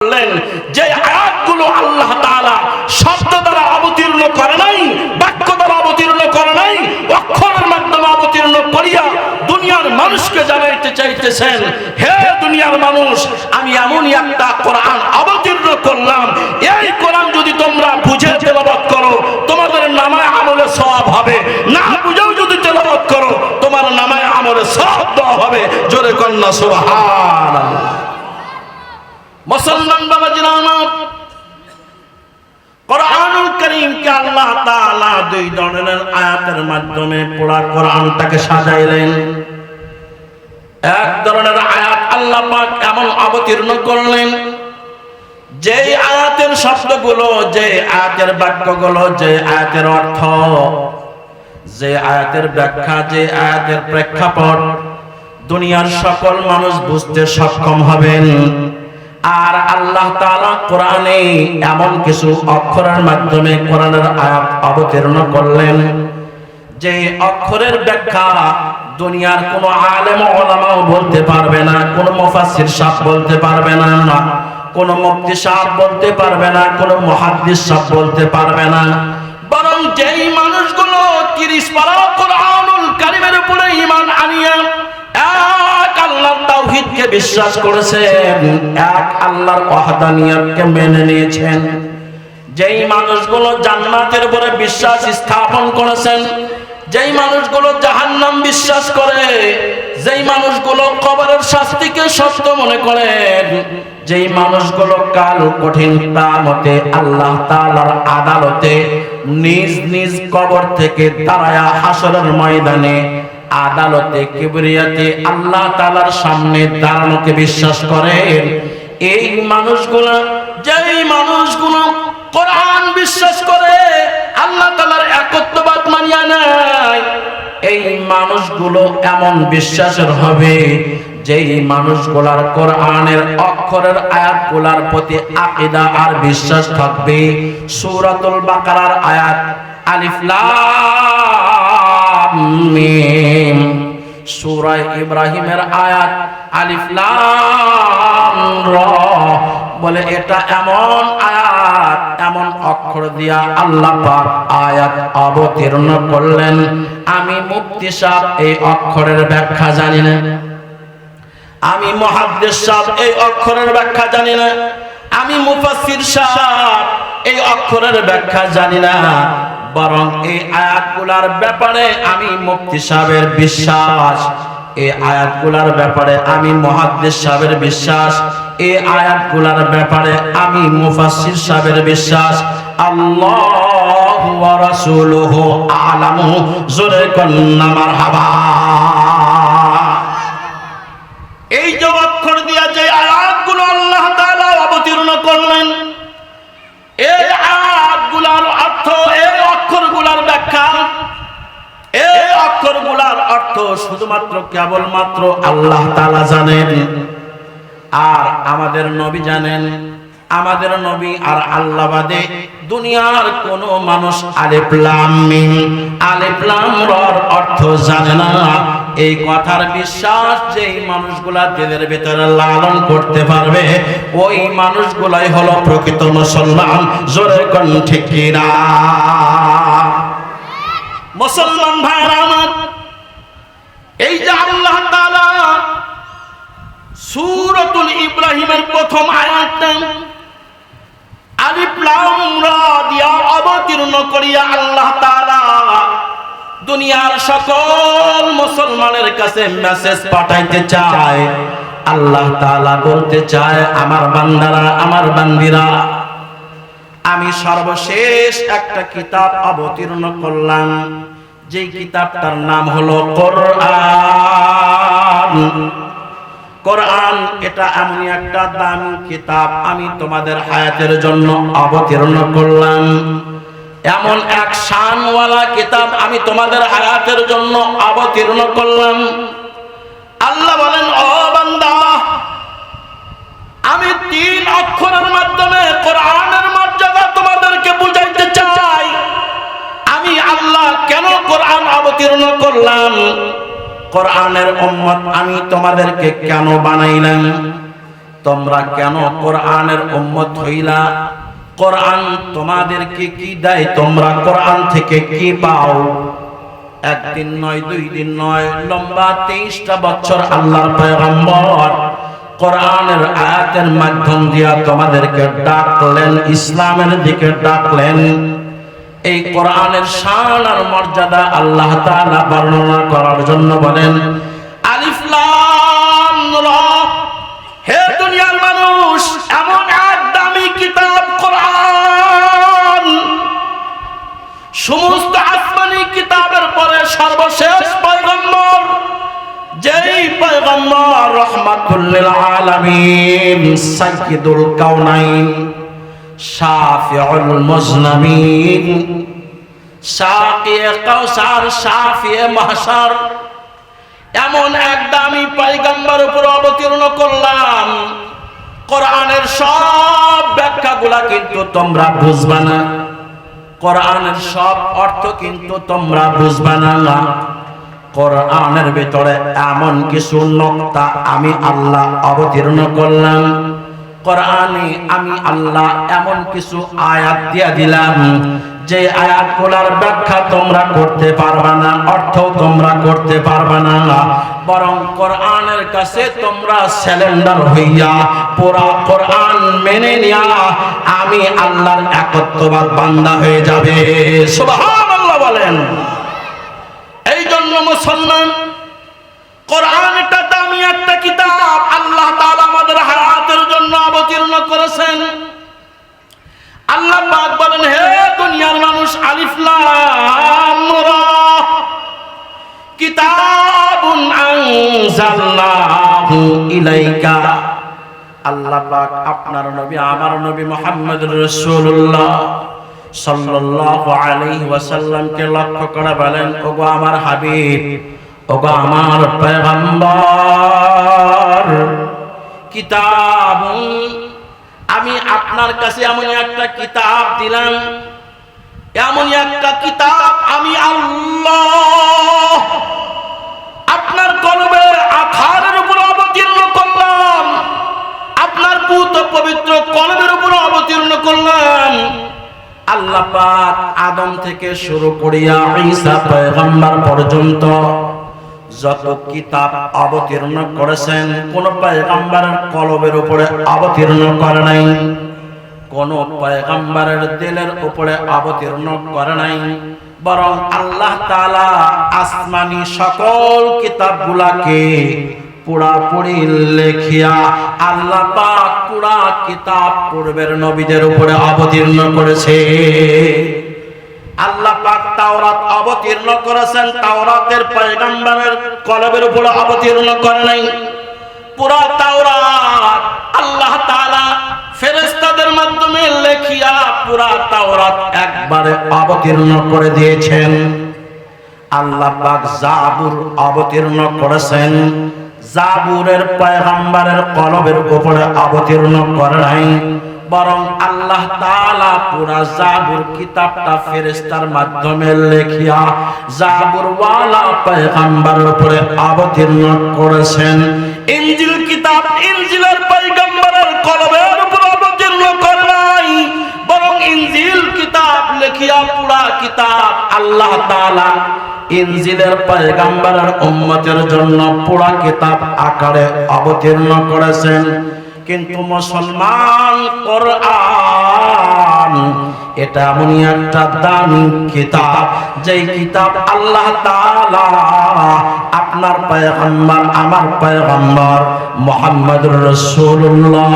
বললেন যে আয়াতগুলো আল্লাহ তাআলা শব্দ দ্বারা অবতীর্ণ করে নাই, বাক্য দ্বারা অবতীর্ণ করে নাই, অক্ষরের মাধ্যমে অবতীর্ণ করিয়া দুনিয়ার মানুষকে জানাইতে চাইতেছেন, হে দুনিয়ার মানুষ, আমি এমনই একটা কোরআন অবতীর্ণ করলাম, এই কোরআন যদি তোমরা বুঝে তেলাওয়াত করো তোমাদের নামায় আমলে সওয়াব হবে, না বুঝেও যদি তেলাওয়াত করো তোমার নামায় আমলে সওয়াব দেওয়া হবে। জোরে কন্যা সুবহানাল্লাহ। মুসলমান বাবাজিরা আমার, কোরআনুল কারীমকে আল্লাহ তাআলা দুই ধরনের আয়াতের মাধ্যমে পুরা কোরআনটাকে সাজাইলেন। এক ধরনের আয়াত আল্লাহ পাক এমন অবতীর্ণ করলেন যে আয়াতের শব্দগুলো, যে আয়াতের বাক্যগুলো, যে আয়াতের অর্থ, যে আয়াতের ব্যাখ্যা, যে আয়াতের প্রেক্ষাপট দুনিয়ার সকল মানুষ বুঝতে সক্ষম হবেন। আর আল্লাহ তাআলা কোরআনে এমন কিছু অক্ষরের মাধ্যমে কোরআনের আয়াত অবতীর্ণ করলেন যে অক্ষরের ব্যাখ্যা দুনিয়ার কোন আলেম ওলামাও বলতে পারবে না, কোন মুফাসসির সাহেব বলতে পারবে না, কোন মুফতি সাহেব বলতে পারবে না, কোন মুহাদ্দিস সাহেব বলতে পারবে না। বরং যেই মানুষগুলো 30 পারা কোরআনুল কারীমের উপরে ঈমান আনিয়া এক আল্লাহর তাওহীদকে বিশ্বাস করেছেন, এক আল্লাহর ওয়াহদানিয়তকে মেনে নিয়েছেন, যেই মানুষগুলো জান্নাতের উপরে বিশ্বাস স্থাপন করেছেন, যেই মানুষগুলো জাহান্নাম বিশ্বাস করে, যেই মানুষগুলো কবরের শাস্তিকে সত্য মনে করেন, যেই মানুষগুলো কাল কঠিন কিয়ামতে আল্লাহ তাআলার আদালতে নিজ নিজ কবর থেকে দাঁড়ায়া হাসরের ময়দানে আদালতে কিবরিয়াতে আল্লাহ তাআলার সামনে দাঁড়ানোকে বিশ্বাস করেন, এই মানুষগুলো, যেই মানুষগুলো কোরআন বিশ্বাস করে, আল্লাহ তাআলার একত্ববাদ মানিয়া নেয়, এই মানুষগুলো এমন বিশ্বাসের হবে যেই মানুষগুলার কোরআনের অক্ষরের আয়াতগুলার প্রতি আকীদা আর বিশ্বাস থাকবে। সূরাতুল বাকারার আয়াত আলিফ লাম মিম, সূরা ইব্রাহিমের আয়াত আলিফ লাম র, বলে এটা এমন আয়াত, এমন অক্ষর দিয়া আল্লাহ পাক আয়াত অবতীর্ণ করলেন। আমি মুফতি সাহেব এই অক্ষরের ব্যাখ্যা জানি না, আমি মুহাদ্দিস সাহেব এই অক্ষরের ব্যাখ্যা জানি না, আমি মুফাসসির সাহেব এই অক্ষরের ব্যাখ্যা জানি না, বরং এই আয়াতগুলোর ব্যাপারে আমি মুফতি সাহেবের বিশ্বাস, এই আয়াতগুলোর ব্যাপারে আমি মুহাদ্দিস সাহেবের বিশ্বাস, এই আয়াতগুলোর ব্যাপারে আমি মুফাসসির সাহেবের বিশ্বাস। আল্লাহু ওয়া রাসূলুহু আ'লামু। জোরে কন্না মারহাবা। এই যে অক্ষর দিয়া যে আয়াতগুলো আল্লাহ তাআলা অবতীর্ণ করলেন, এই আয়াতগুলোর অর্থ, এই অক্ষরগুলোর ব্যাখ্যা, এই অক্ষরগুলোর অর্থ শুধুমাত্র কেবলমাত্র আল্লাহ তাআলা জানেন, আর আমাদের নবী জানেন। আমাদের নবী আর আল্লাহ বাদে দুনিয়ার কোন মানুষ আলিফ লাম মিম, আলিফ লাম রর অর্থ জানে না। এই কথার বিশ্বাস যেই মানুষগুলা দিলের ভিতরে লালন করতে পারবে, ওই মানুষগুলাই হলো প্রকৃত মুসলমান। জোরে কোন ঠিক কি না? মুসলমান ভাইরা আমার, এই যে আল্লাহ তাআলা সূরাতুল ইব্রাহিমের প্রথম আয়াতটা আলিফ লাম রা দিয়া অবতীর্ণ করিয়া আল্লাহ তাআলা দুনিয়ার সকল মুসলমানের কাছে মেসেজ পাঠাইতে চায়। আল্লাহ তাআলা বলতে চায়, আমার বান্দারা, আমার বান্দিরা, আমি সর্বশেষ একটা কিতাব অবতীর্ণ করলাম, যে কিতাবটার নাম হলো কোরআন। কোরআন এটা এমন একটা দামি কিতাব আমি তোমাদের হায়াতের জন্য অবতীর্ণ করলাম, এমন এক শানওয়ালা কিতাব আমি তোমাদের হায়াতের জন্য অবতীর্ণ করলাম। আল্লাহ বলেন, ও বান্দা, আমি 3 অক্ষরের মাধ্যমে কোরআনের মর্যাদা তোমাদেরকে বুঝাইতে চাই। আমি আল্লাহ কেন কোরআন অবতীর্ণ করলাম, কোরআনের উম্মত আমি তোমাদেরকে কেন বানাইলাম, তোমরা কেন কোরআনের উম্মত হইলা? কোরআন তোমাদেরকে কি দেয়? তোমরা কোরআন থেকে কি পাও? একদিন নয়, 2 দিন নয়, লম্বা 23টা বছর আল্লাহর পয়গম্বর কোরআনের আয়াতের মাধ্যম দিয়া তোমাদেরকে ডাকলেন, ইসলামের দিকে ডাকলেন। এই কোরআনের শান আর মর্যাদা আল্লাহ তাআলা বর্ণনা করার জন্য বলেন, আলিফ লাম রা। হে দুনিয়ার মানুষ, এমন এক দামি কিতাব কোরআন, সমস্ত আসমানি কিতাবের পরে সর্বশেষ পয়গম্বর, যেই পয়গম্বর রাহমাতুল লিল আলামিন, সাইয়্যিদুল কাউনাইন, শাফিউল মুজনাবিন, সাকিয়ে কাউসার, শাফিয়ে মাহশার, এমন এক দামি পয়গম্বর উপর অবতীর্ণ করলাম। কোরআনের সব ব্যাখ্যাগুলা কিন্তু তোমরা বুঝবা না, কোরআনের সব অর্থ কিন্তু তোমরা বুঝবা না। কোরআনের ভিতরে এমন কিছু নকতা আমি আল্লাহ অবতীর্ণ করলাম, কোরআনে আমি আল্লাহ এমন কিছু আয়াত দিয়ে দিলাম যে আয়াতগুলোর ব্যাখ্যা তোমরা করতে পারবা না, অর্থ তোমরা করতে পারবা না, বরং কোরআনের কাছে তোমরা স্যালেন্ডার হইয়া পুরা কোরআন মেনে নিয়া আমি আল্লাহর একত্ববাদ বান্দা হয়ে যাবে। সুবহানাল্লাহ বলেন। এই জন্য মুসলমান, কোরআন একটা দামি একটা কিতাব আল্লাহ তাআলা আমাদের হায়াতের জন্য অবতীর্ণ করেছেন। আল্লাহ পাক বলেন, হে দুনিয়ার মানুষ, আলিফ লাম রা, কিতাবুন আনজালনাহু ইলাইকা। আল্লাহ পাক আপনার নবী, আমার নবী মুহাম্মদুর রাসূলুল্লাহ সাল্লাল্লাহু আলাইহি ওয়াসাল্লামকে লক্ষ্য করে বলেন, ওগো আমার হাবিব, ওগো আমার পয়গম্বর, কিতাবুন, আমি আপনার কাছে এমন একটা কিতাব দিলাম, এমন একটা কিতাব আমি আল্লাহ আপনার কলবে আখারের উপর অবতীর্ণ করলাম, আপনার পুত পবিত্র কলবের উপর অবতীর্ণ করলাম। আল্লাহ পাক আদম থেকে শুরু করিয়া ঈসা পয়গম্বর পর্যন্ত যত কিতাব অবতীর্ণ করেছেন, কোন পয়গম্বরের কলবের উপরে অবতীর্ণ করে নাই, কোন পয়গম্বরের দিলের উপরে অবতীর্ণ করে নাই, বরং আল্লাহ তাআলা আসমানি সকল কিতাবগুলাকে পুরাপুরি লেখিয়া আল্লাহ পাক পুরা কিতাব পূর্বের নবীদের উপরে অবতীর্ণ করেছে। আল্লাহ পাক তাওরাত অবতীর্ণ করেছেন, তাওরাতের পয়গম্বরের কলবের উপরে অবতীর্ণ করে নাই। পুরা তাওরাত আল্লাহ তাআলা ফেরেশতাদের মাধ্যমে লেখিয়া পুরা তাওরাত একবারে অবতীর্ণ করে দিয়েছেন। আল্লাহ পাক জাবুর অবতীর্ণ করেছেন, জাবুরের পয়গম্বরের কলবের উপরে অবতীর্ণ করে নাই, বরং আল্লাহ তাআলা পুরা জাবুর কিতাবটা ফেরেশতার মাধ্যমে লেখিয়া জাবুর ওয়ালা পয়গম্বরের উপরে অবতীর্ণ করেছেন। ইনজিল কিতাব ইনজিলের পয়গম্বরের কলবের উপর অবতীর্ণ করে নাই, বরং ইনজিল কিতাব লেখিয়া পুরা কিতাব আল্লাহ তাআলা ইনজিলের পয়গম্বরের উম্মতের জন্য পুরা কিতাব আকারে অবতীর্ণ করেছেন। কিন্তু মুসলমান, কোরআন এটা এমনই একটা দামি কিতাব, যেই কিতাব আল্লাহ তাআলা আপনার পয়গম্বর, আমার পয়গম্বর মুহাম্মদুর রাসূলুল্লাহ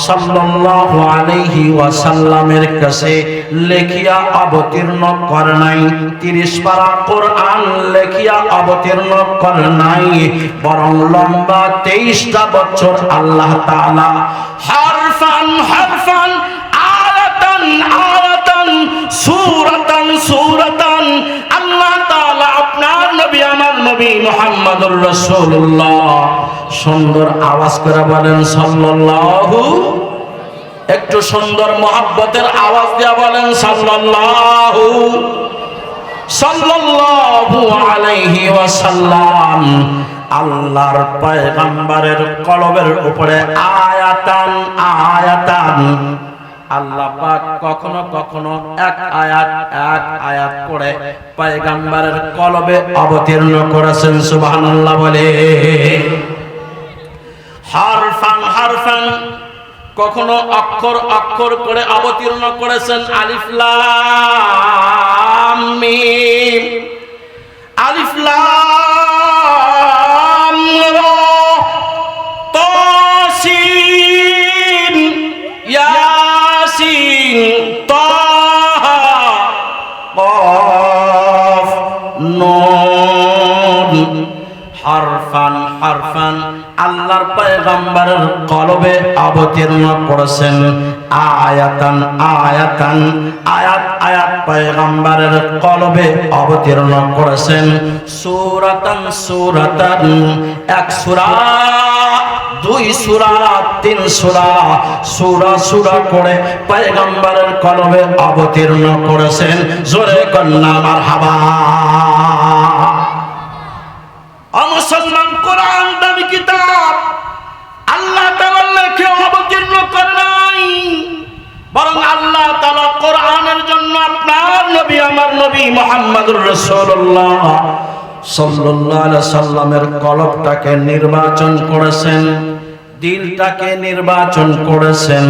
সাল্লাল্লাহু আলাইহি ওয়াসাল্লামের কাছে লেখিয়া অবতীর্ণ করে নাই। 30 পারা কোরআন লেখিয়া অবতীর্ণ করে নাই, বরং লম্বা 23টা বছর আল্লাহ তাআলা হারফান হারফান, আয়াতান আয়াতান, সূরাতান সূরাতান আল্লাহ তাআলা আপনার নবী, আমার নবী মুহাম্মদুর রাসূলুল্লাহ, সুন্দর আওয়াজ করে বলেন সাল্লাল্লাহু, একটু সুন্দর মহব্বতের আওয়াজ দিয়ে বলেন সাল্লাল্লাহু সাল্লাল্লাহু আলাইহি ওয়াসাল্লাম। আল্লাহর পয়গম্বরের কলবের উপরে আয়াতান আয়াতান আল্লাহ পাক কখনো কখনো এক আয়াত করে পয়গম্বরের কলবে অবতীর্ণ করেছেন। সুবহানাল্লাহ বলে। হারফান হারফান কখনো অক্ষর অক্ষর করে অবতীর্ণ করেছেন। আলিফ লাম মিম আলিফ লাম রা তা সিন ইয়াসিন তাহা কফ নুন হারফান হারফান আল্লাহর পয়গম্বরের কলবে অবতীর্ণ করেছেন। আয়াতান আয়াতান আয়াত আয়াত পয়গম্বরের কলবে অবতীর্ণ করেছেন। সূরাতান সূরাতান এক সূরা দুই সূরা তিন সূরা সূরা সূরা করে পয়গম্বরের কলবে অবতীর্ণ করেছেন। জোরে কন্না মারহাবা। মুসলমান, কোরআন দামি কিতাব, আল্লাহ তাআলা লিখে অবতীর্ণ করে নাই, বরং আল্লাহ তাআলা কোরআনের জন্য আপনার নবী আমার নবী মুহাম্মদুর রাসূলুল্লাহ সাল্লাল্লাহু আলাইহি সাল্লামের কলবটাকে নির্বাচন করেছেন, দিলটাকে নির্বাচন করেছেন।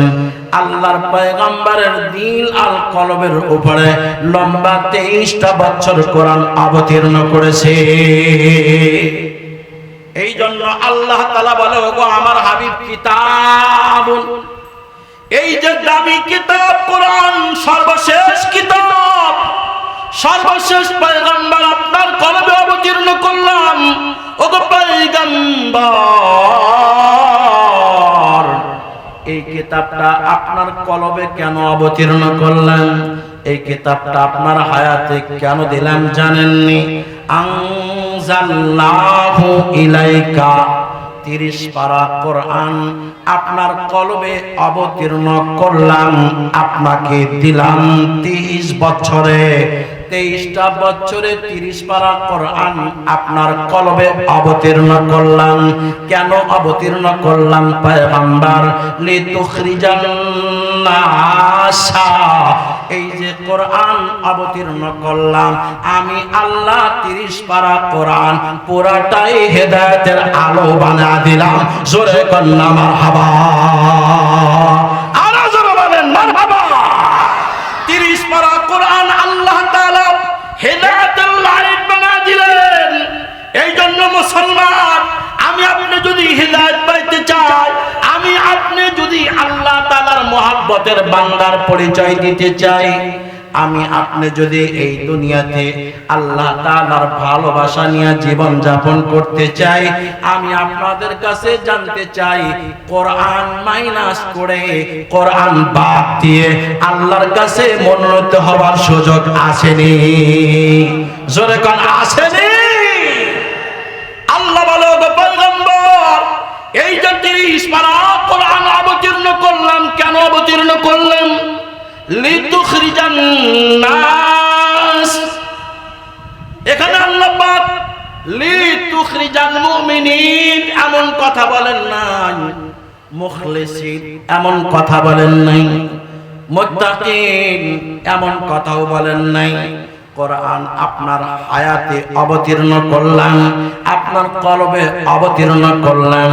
আল্লাহর পয়গম্বরের দিল আর কলবের উপরে লম্বা 23টা বছর কোরআন অবতীর্ণ করেছে। এই জন্য আল্লাহ তাআলা বলে, ওগো আমার হাবিব কিতাব, এই যে দামি কিতাব কোরআন, সর্বশেষ কিতাব, সর্বশেষ পয়গম্বর আপনার কলবে অবতীর্ণ করলাম। ওগো পয়গম্বর, এই কিতাবটা আপনার কলবে কেন অবতীর্ণ করলেন? এই কিতাবটা আপনার হায়াতে কেন দিলাম জানেননি? আনজালনাহু ইলাইকা 30 পারা কোরআন আপনার কলবে অবতীর্ণ করলাম, আপনাকে দিলাম 30 বছরে, 23টা বছরে 30 পারা কোরআন আপনার কলবে অবতীর্ণ করলাম। কেন অবতীর্ণ করলাম? পয়গম্বর লিতুখরিজান নাসা, এই যে কোরআন অবতীর্ণ করলাম আমি আল্লাহ, 30 পারা কোরআন পুরাটাই হেদায়েতের আলো বানা দিলাম। জোরে কন্না মারহাবা, আরো জোরে বলেন মারহাবা। 30 পারা কোরআন আল্লাহ তাআলা হেদায়েতের লাইট বানা দিলেন। এই জন্য মুসলমান, আমি আপনি যদি হেদায়েত পাইতে চাই, আমি আপনি যদি আল্লাহ তাআলার মহব্বতের বান্দার পরিচয় দিতে চাই, আমি আপনি যদি এই দুনিয়াতে আল্লাহ তাআলার ভালোবাসা নিয়ে জীবন যাপন করতে চাই, আমি আপনাদের কাছে জানতে চাই, কোরআন মাইনাস করে, কোরআন বাদ দিয়ে আল্লাহর কাছে মনোনীত হওয়ার সুযোগ আসেনি? জোরে কোন আসেনি? আল্লাহ বলে, ওগো পয়গম্বর, এই যে 30 পারা কোরআন অবতীর্ণ করলাম, কেন অবতীর্ণ করলাম? লিতুখরিজান নাস, এখানে আল্লাহ পাক লিতুখরিজাল মুমিনিন এমন কথা বলেন নাই, মুখলিসিন এমন কথা বলেন নাই, মুত্তাকিন এমন কথাও বলেন নাই। কোরআন আপনার হায়াতে অবতীর্ণ করলাম, আপনার কলবে অবতীর্ণ করলাম,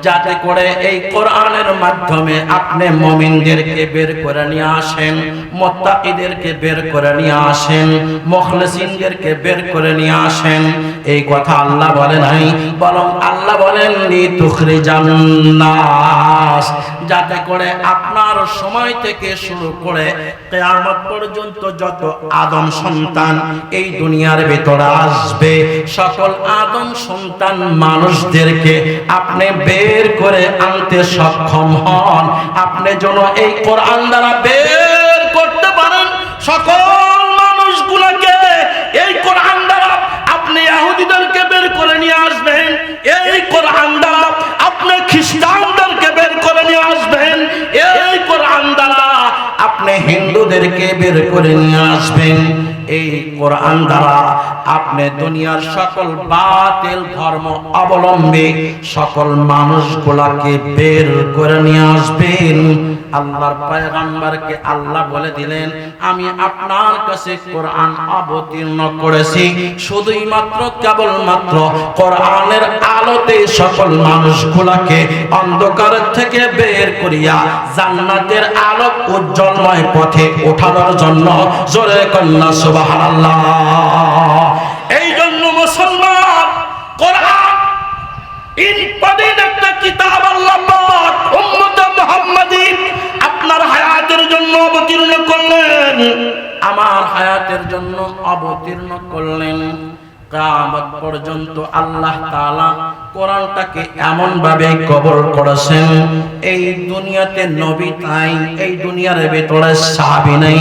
যাতে করে এই কোরআনের মাধ্যমে আপনি মুমিনদেরকে বের করে নিয়ে আসেন, মুত্তাকিদেরকে বের করে নিয়ে আসেন, মুখলিসিনদেরকে বের করে নিয়ে আসেন। এই কথা আল্লাহ বলে নাই, বরং আল্লাহ বলেন লিতুখরিজান নাস, যাতে করে আপনার সময় থেকে শুরু করে কিয়ামত পর্যন্ত যত আদম সন্তান এই দুনিয়ার ভিতরে আসবে, সকল আদম সন্তান মানুষদেরকে আপনি বের করে আনতে সক্ষম হন। আপনি যেন এই কোরআন দ্বারা বের করতে পারেন সকল মানুষগুলোকে। এই কোরআন দ্বারা আপনি ইহুদিদেরকে বের করে নিয়ে আসবেন, এই কোরআন দ্বারা আপনি খ্রিস্টানদেরকে বের করে নিয়ে আসবেন, এই কোরআন দ্বারা আপনি হিন্দুদেরকে বের করে নিয়ে আসবেন। এই কোরআন দ্বারা আপনি দুনিয়ার সকল বাতিল ধর্ম অবলম্বী সকল মানুষগুলাকে বের করে নিয়ে আসবেন। আল্লাহর পয়গম্বরকে আল্লাহ বলে দিলেন, আমি আপনার কাছে কোরআন অবতীর্ণ করেছি শুধুই মাত্র কেবলমাত্র কোরআনের আলোতে সকল মানুষগুলাকে অন্ধকারের থেকে বের করিয়া জান্নাতের আলোক উজ্জ্বলময় পথে ওঠানোর জন্য। জোরে কন্যা সুবহানাল্লাহ। এই জন্য মুসলমান, কোরআন ইনপাদিন একটা কিতাব আল্লাহ পাক উম্মত মুহাম্মাদী আপনার হায়াতের জন্য অবতীর্ণ করলেন, আমার হায়াতের জন্য অবতীর্ণ করলেন। কিয়ামত পর্যন্ত আল্লাহ তাআলা কোরআনটাকে এমন ভাবে কবুল করেছেন, এই দুনিয়াতে নবী নাই, এই দুনিয়ার ভিতরে সাহাবী নাই,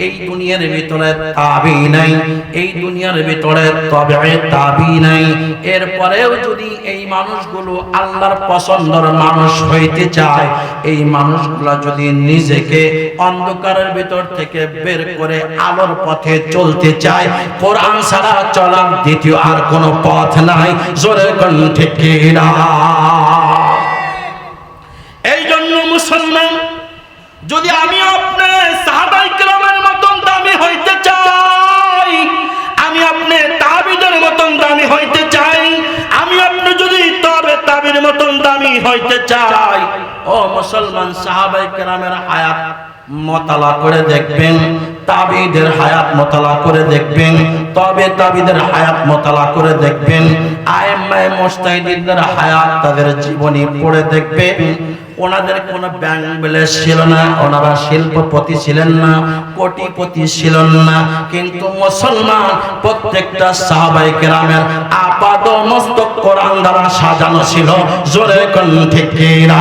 এই দুনিয়ার ভিতরে তাবী নাই, এই দুনিয়ার ভিতরে তাবে তাবী নাই। এরপরেও যদি এই মানুষগুলো আল্লাহর পছন্দের মানুষ হইতে চায়, এই মানুষগুলো যদি নিজেকে অন্ধকারের ভিতর থেকে বের করে আলোর পথে চলতে চায়, কোরআন ছাড়া চলার দ্বিতীয় আর কোনো পথ নাই। জোরে কোন ঠিক কিনা? এই জন্য মুসলমান, যদি আমি আপনি সাহাবায়ে কেরামের মতন দামি হইতে চাই, আমি আপনি তাবিদের মতন দামি হইতে চাই, আমি আপনি যদি তবে তাবির মতন দামি হইতে চাই, ও মুসলমান, সাহাবায়ে কেরামের হায়াত মতালা করে দেখবেন, তাবিদের হায়াত মতালা করে দেখবেন, তবে তাবিদের হায়াত মতালা করে দেখবেন, আইম্মায়ে মুজতাহিদিনদের হায়াত, তাদের জীবনী পড়ে দেখবেন। ওনাদের কোনো ব্যাংক ব্যালেন্স ছিল না, ওনারা শিল্পপতি ছিলেন না, কোটিপতি ছিলেন না, কিন্তু মুসলমান প্রত্যেকটা সাহাবায়ে কেরামের আপাদ মস্তক কোরআন দ্বারা সাজানো ছিল। জোরে কোন ঠিক কিনা?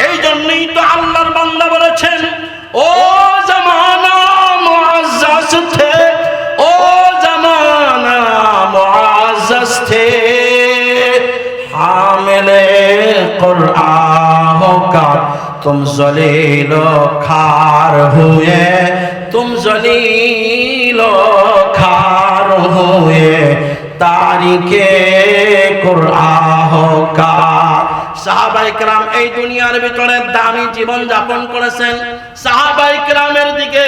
এই জন্যই তো আল্লাহর বান্দা বলেছেন, ও জামানা মুআজ্জাজ থে, ও জামানা মুআজ্জাজ থে, হামিলে कुरान का तुम जलीलो खार हुए, तुम जलीलो खार हुए, तारीखे कुरान का। সাহাবায়ে কেরাম এই দুনিয়ার ভিতরে দামি জীবন যাপন করেছেন। সাহাবায়ে কেরামের দিকে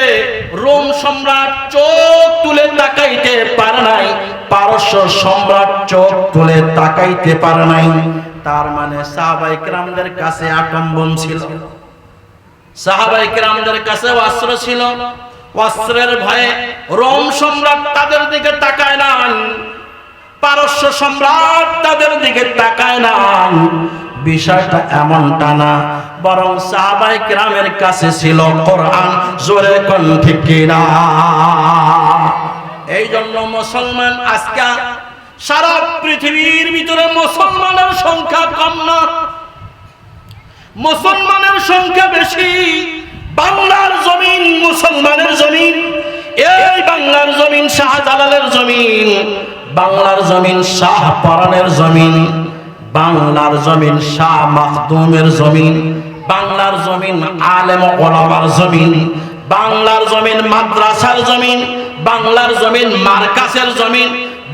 রোম সম্রাট চোখ তুলে তাকাইতে পারে নাই, পারস্য সম্রাট চোখ তুলে তাকাইতে পারে নাই। তার মানে সাহাবায়ে কেরামদের কাছে আটম বোম ছিল, সাহাবায়ে কেরামদের কাছে অস্ত্র ছিল। অস্ত্রের ভয়ে রোম সম্রাট তাদের দিকে তাকায় না, পারস্য সম্রাট তাদের দিকে তাকায় না। বিষয়টা এমনটা না, বরং সাহাবায়ে কেরামের কাছে ছিল কোরআন। জোরে কোন ঠিক কিনা? এই জন্য মুসলমান, আজকে সারা পৃথিবীর ভিতরে মুসলমানের সংখ্যা কম না, মুসলমানের সংখ্যা বেশি। বাংলার জমিন মুসলমানের জমিন, এই বাংলার জমিন শাহজালালের জমিন, বাংলার জমিন শাহ পরানের জমিন, বাংলার জমিন শাহ মাখদুমের জমিন, বাংলার জমিন আলেম ওলামার জমিন, বাংলার জমিন মাদ্রাসার জমিন, বাংলার জমিন মার্কাসের জমিন,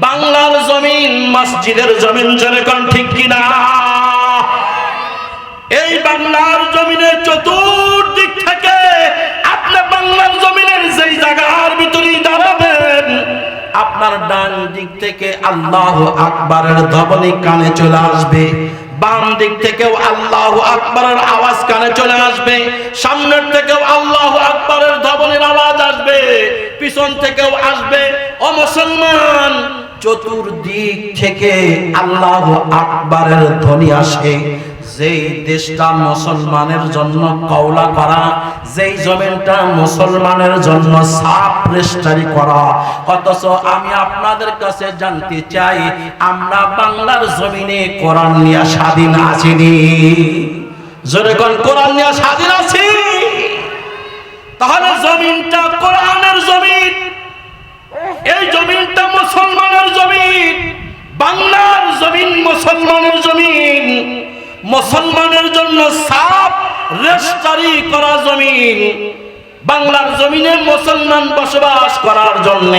বাংলার জমিন মসজিদের জমিন। যেরকম ঠিক কিনা? এই বাংলার জমিনের চতুর্দিক থেকে আপনি বাংলার জমিনের যেই জায়গার ভিতরেই দাঁড়াবেন, আপনার ডান দিক থেকে আল্লাহু আকবারের ধ্বনি কানে চলে আসবে, বাম দিক থেকেও আল্লাহু আকবারের আওয়াজ কানে চলে আসবে, সামনের থেকেও আল্লাহু আকবারের ধ্বনির আওয়াজ আসবে, পিছন থেকেও আসবে। ও মুসলমান, চতুর্দিক থেকে আল্লাহু আকবারের ধ্বনি আসে। যেই দেশটা মুসলমানের জন্য কওলা করা, যেই জমিনটা মুসলমানের জন্য সাফ রেজিস্ট্রি করা, অথচ আমি আপনাদের কাছে জানতে চাই, আমরা বাংলার জমিনে কোরআন নিয়ে স্বাধীন আছিনি? জোরে কোন কোরআন নিয়ে স্বাধীন আছি? তাহলে জমিনটা কোরআনের জমিন, এই জমিনটা মুসলমানের জমিন, বাংলার জমিন মুসলমানের জমিন, মুসলমানের জন্য সাফ রেজিস্ট্রি করা জমিন। বাংলার জমিনে মুসলমান বসবাস করার জন্য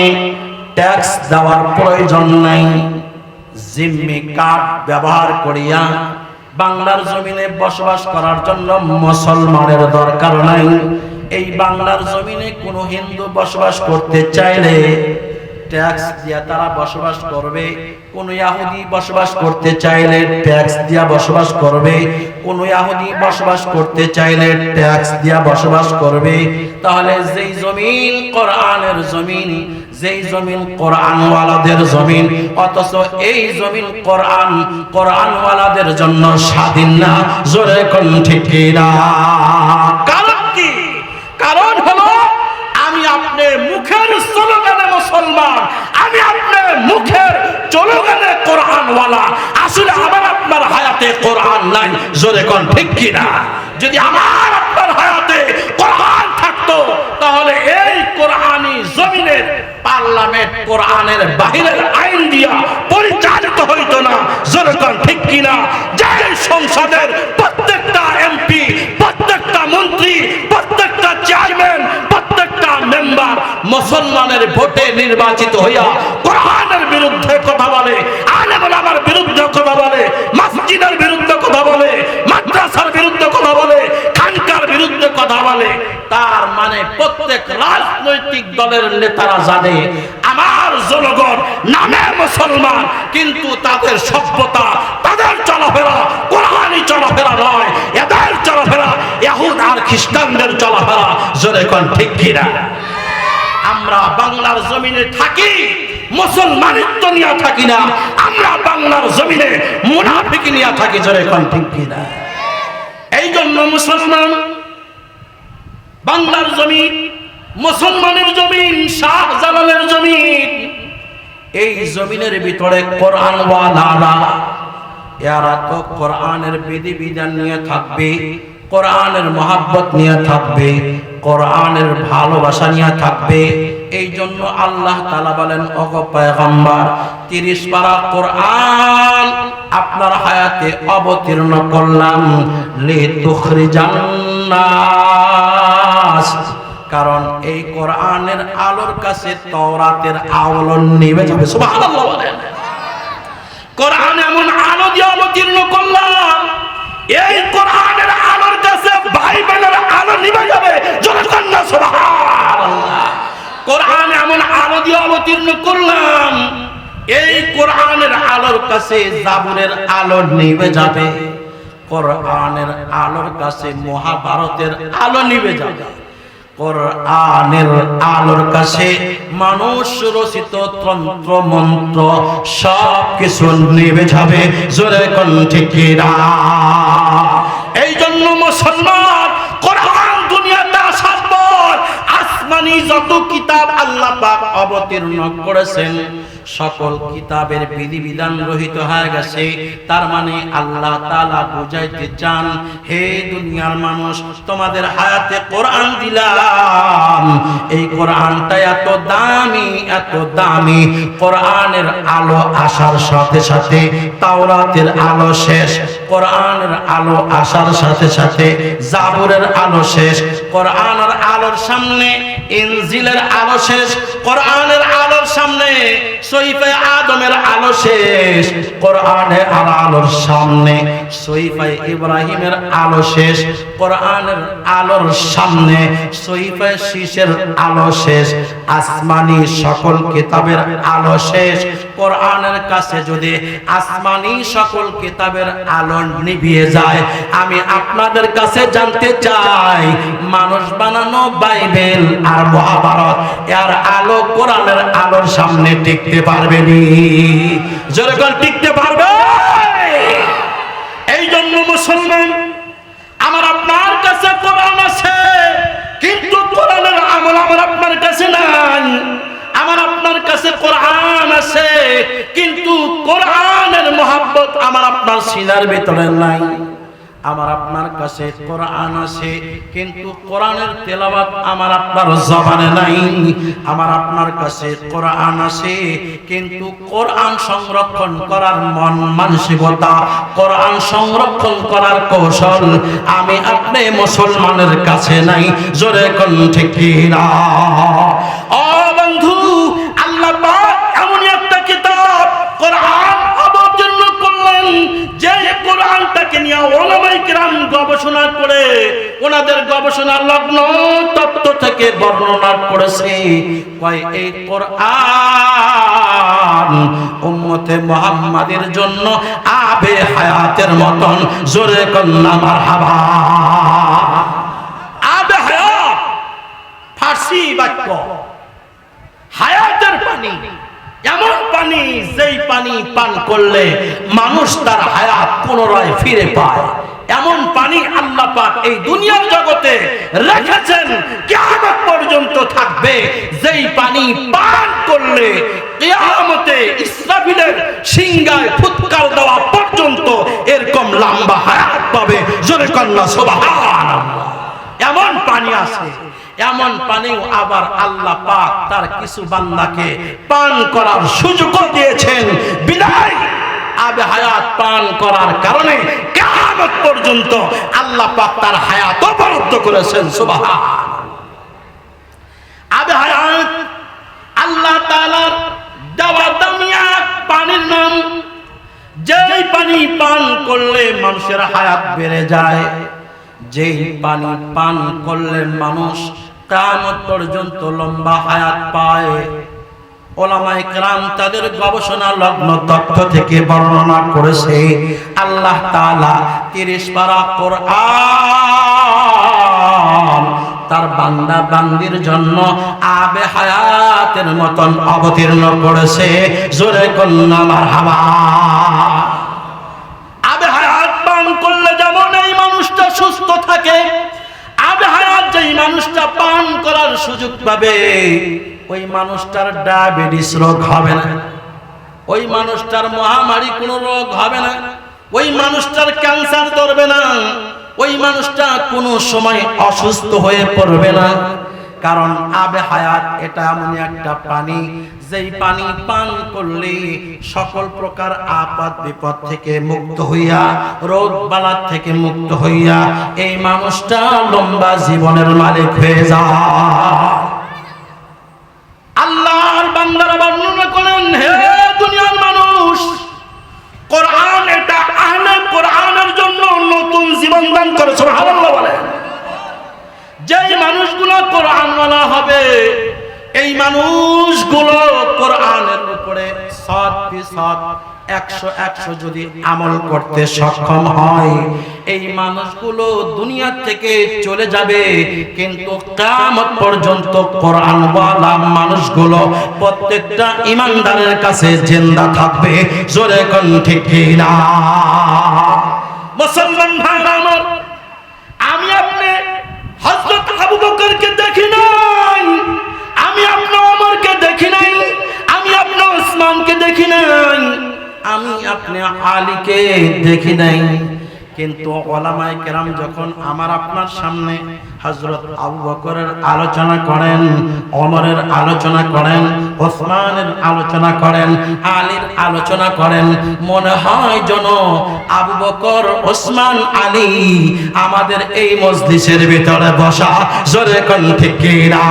ট্যাক্স দেওয়ার প্রয়োজন নাই। জিম্মি কার্ড ব্যবহার করিয়া বাংলার জমিনে বসবাস করার জন্য মুসলমানের দরকার নাই। এই বাংলার জমিনে কোনো হিন্দু বসবাস করতে চাইলে ট্যাক্স দিয়া তারা বসবাস করবে। কোন ইহুদি বসবাস করতে চাইলে ট্যাক্স দিয়া বসবাস করবে। কোন ইহুদি বসবাস করতে চাইলে ট্যাক্স দিয়া বসবাস করবে। তাহলে যেই জমিন কোরআনের জমিন, যেই জমিন কোরআনওয়ালাদের জমিন, অথচ এই জমিন কোরআনওয়ালাদের জন্য স্বাধীন না। জোরে কোন ঠিক কিনা? কারণ কি? কারণ হলো আমি আপনি মুখের স্লোগানে মুসলমান, আমি আপনার মুখের স্লোগানে কোরআনওয়ালা, আসলে আমার আপনার হায়াতে কোরআন নাই। জোরে কোন ঠিক কিনা? যদি আমার আপনার হায়াতে কোরআন থাকতো তাহলে এই কোরআনি জমিনের পার্লামেন্ট কোরআনের বাহিরের আইন দিয়া পরিচালিত হইতো না। জোরে কোন ঠিক কিনা? যে সংসদের প্রত্যেকটা এমপি, প্রত্যেকটা মন্ত্রী, প্রত্যেকটা চেয়ারম্যান, প্রত্যেকটা মেম্বার মুসলমানের ভোটে নির্বাচিত হইয়া কোরআনের বিরুদ্ধে কথা বলে, আলেম ওলামার বিরুদ্ধে কথা বলে, মসজিদের বিরুদ্ধে কথা বলে, মাদ্রাসার বিরুদ্ধে কথা বলে, খানকার বিরুদ্ধে কথা বলে, তার মানে প্রত্যেক রাজনৈতিক দলের নেতারা জানে আমার জনগণ নামে মুসলমান, কিন্তু তাদের সভ্যতা, তাদের চলাফেরা কোরআনি চলাফেরা নয়। এদের চলাফেরা ইহুদ আর খ্রিস্টানদের চলাফেরা। জোরে কোন ঠিক কিনা? আমরা বাংলার জমিনে থাকি, মুসলমানিত্ব নিয়ে থাকি না, আমরা বাংলার জমিনে মুনাফিকি নিয়ে থাকি। জোরে কোন ঠিক কিনা? এই জন্য মুসলমান বাংলার জমিন, মুসলমানের জমিন, শাহজালালের জমিন, এই জমিনের ভিতরে কোরআনওয়ালারা এরা তো কোরআনের বিধিবিধান নিয়ে থাকবে, কোরআনের মহাব্বত নিয়ে থাকবে, কোরআনের ভালোবাসা নিয়ে থাকবে। এই জন্য আল্লাহ তাআলা বলেন, ওগো পয়গম্বর 30 পারা কোরআন আপনার হায়াতে অবতীর্ণ করলাম লিতুখরিজান নাস, কারণ এই কোরআনের আলোর কাছে তাওরাতের আলো নিভে যাবে। সুবহানাল্লাহ বলেন। কোরআন এমন আলো দিয়ে অবতীর্ণ করলাম, এই কোরআনের আলোর কাছে বাইবেলের আলো নিভে যাবে। যখন না সুবহানাল্লাহ, কোরআন এমন আলো দিয়ে অবতীর্ণ করলাম, এই কোরআনের আলোর কাছে জাবুরের আলো নিভে যাবে, কোরআনের আলোর কাছে মহাভারতের আলো নিভে যাবে, কোরআনের আলোর কাছে মানুষ রচিত তন্ত্র মন্ত্র সব কিছু নিভে যাবে। জোরে কোন ঠিক কিনা? এই জন্য মুসলমান কোরআন দুনিয়াতে আসার পর আসমানি যত কিতাব আল্লাহ পাক অবতীর্ণ করেছেন সকল কিতাবের বিধিবিধান রহিত হয়ে গেছে। তার মানে আল্লাহ তাআলা বুঝাইতে চান, হে দুনিয়ার মানুষ, তোমাদের হায়াতে কোরআন দিলাম, এই কোরআনটা এত দামি, এত দামি। কোরআনের আলো আসার সাথে সাথে তাওরাতের আলো শেষ, কোরআনের আলো আসার সাথে সাথে জাবুরের আলো শেষ, কোরআনের আলোর সামনে ইনজিলের আলো শেষ, কোরআনের আলোর সামনে সহিফে আদমের আলো শেষ, কোরআনের আলোর সামনে সহিফে ইব্রাহিমের আলো শেষ, কোরআনের আলোর সামনে সহিফে শীষের আলো শেষ, আসমানি সকল কিতাবের আলো শেষ। কোরআনের কাছে যদি আসমানি সকল কিতাবের আলো নিভিয়ে যায়, আমি আপনাদের কাছে জানতে চাই, মানুষ বানানো বাইবেল আর মহাভারত এর আলো কোরআনের আলোর সামনে টিকতে পারবে নি? যেরকম টিকতে পারবে। এই জন্য মুসলমান, আমার আপনার কাছে কোরআন আছে, কিন্তু কোরআনের আমল আমার আপনার কাছে নাই। আমার আপনার কাছে কোরআন আছে, কিন্তু কোরআনের মহব্বত আমার আপনার সিনার ভিতরে নাই। আমার আপনার কাছে কোরআন আছে, কিন্তু কোরআনের তেলাওয়াত আমার আপনার জবানে নাই। আমার আপনার কাছে কোরআন আছে, কিন্তু কোরআন সংরক্ষণ করার মন মানসিকতা, কোরআন সংরক্ষণ করার কৌশল আমি আপনি মুসলমানের কাছে নাই। জোরে কোন ঠিক কিনা? ও বন্ধু, আল্লাহ পাক এমন একটা কিতাব কোরআন অবতীর্ণ করলেন, যে কোরআনটাকে নিয়ে ওলামায়ে কিরাম গবেষণা করে ওনাদের গবেষণার লগ্ন তত্ত্ব থেকে বর্ণনা করেছে। কয় এই কোরআন উম্মতে মুহাম্মাদের জন্য আবে হায়াতের মতন। জোরে কন্না মারহাবা। আবে হায়াত ফার্সি বাক্য, হায়াতের পানি, এমন পানি যেই পানি পান করলে মানুষ তার হায়াত পুনরায় ফিরে পায়। এমন পানি আল্লাহ পাক এই দুনিয়ার জগতে রেখেছেন, কিয়ামত পর্যন্ত থাকবে। যেই পানি পান করলে কিয়ামতে ইসরাফিলের সিংহায় ফুৎকার দেওয়া পর্যন্ত এরকম লম্বা হায়াত পাবে। জোরে কন্না সুবহানাল্লাহ। এমন পানি আছে, এমন পানিও আবার আল্লাহ পাক তার কিছু বান্দাকে পান করার সুযোগ দিয়েছেন। বিদায় আবে হায়াত পান করার কারণে কিয়ামত পর্যন্ত আল্লাহ পাক তার হায়াত অবরুদ্ধ করেছেন। সুবহানাল্লাহ। আবে হায়াত আল্লাহ তাআলার দেওয়া দামি এক পানির নাম, যেই পানি পান করলে মানুষের হায়াত বেড়ে যায়, যেই পানি পান করলে মানুষ কিয়ামত পর্যন্ত লম্বা হায়াত পায়। ওলামায়ে কেরাম তাদের গবেষণা লগ্ন তথ্য থেকে বর্ণনা করেছে, আল্লাহ তাআলা 30 পারা কোরআন তার বান্দা বান্দির জন্য আবে হায়াতের মতন অবতীর্ণ করেছে। জোরে কন্না মারহাবা। আবে হায়াত পান করলে যেমন এই মানুষটা সুস্থ থাকে, আবে হায়াত যেই মানুষটা পান করার সুযোগ পাবে ওই মানুষটার ডায়াবেটিস রোগ হবে না, ওই মানুষটার মহামারী কোনো রোগ হবে না, ওই মানুষটার ক্যান্সার ধরবে না, ওই মানুষটা কোনো সময় অসুস্থ হয়ে পড়বে না। কারণ আবে হায়াত এটা এমন একটা পানি, যেই পানি পান করলে সকল প্রকার আপদ বিপদ থেকে মুক্ত হইয়া, রোগ বালা থেকে মুক্ত হইয়া এই মানুষটা লম্বা জীবনের মালিক হয়ে যায়। আল্লাহর বান্দারা বর্ণনা করেন, হে দুনিয়ার মানুষ, কোরআন এটা আহলে কোরআনের জন্য নতুন জীবন দান করে। সুবহানাল্লাহ বলেন। যেই মানুষগুলো কোরআনওয়ালা হবে, এই মানুষগুলো কোরআনের উপরে সৎ 100 যদি আমল করতে সক্ষম হয়, এই মানুষগুলো দুনিয়া থেকে চলে যাবে, কিন্তু কিয়ামত পর্যন্ত কোরআনওয়ালা মানুষগুলো প্রত্যেকটা ঈমানদারের কাছে জিন্দা থাকবে। জোরে কোন ঠিক কিনা? মুসলমান ভাইরা আমার, আমি আপনি হযরত আবু বকরকে দেখি নাই, আমি আপনি ওমরকে দেখি নাই, আমি আপনি ওসমানকে দেখি নাই, আমি আপনি আলীকে দেখি নাই, কিন্তু ওলামায়ে কেরাম যখন আমার আপনার সামনে হযরত আবু বকরের আলোচনা করেন, ওমরের আলোচনা করেন, ওসমানের আলোচনা করেন, আলীর আলোচনা করেন, মনে হয় যেন আবু বকর, ওসমান, আলী আমাদের এই মজলিসের ভিতরে বসা। জোরে কোন ঠিক কিনা?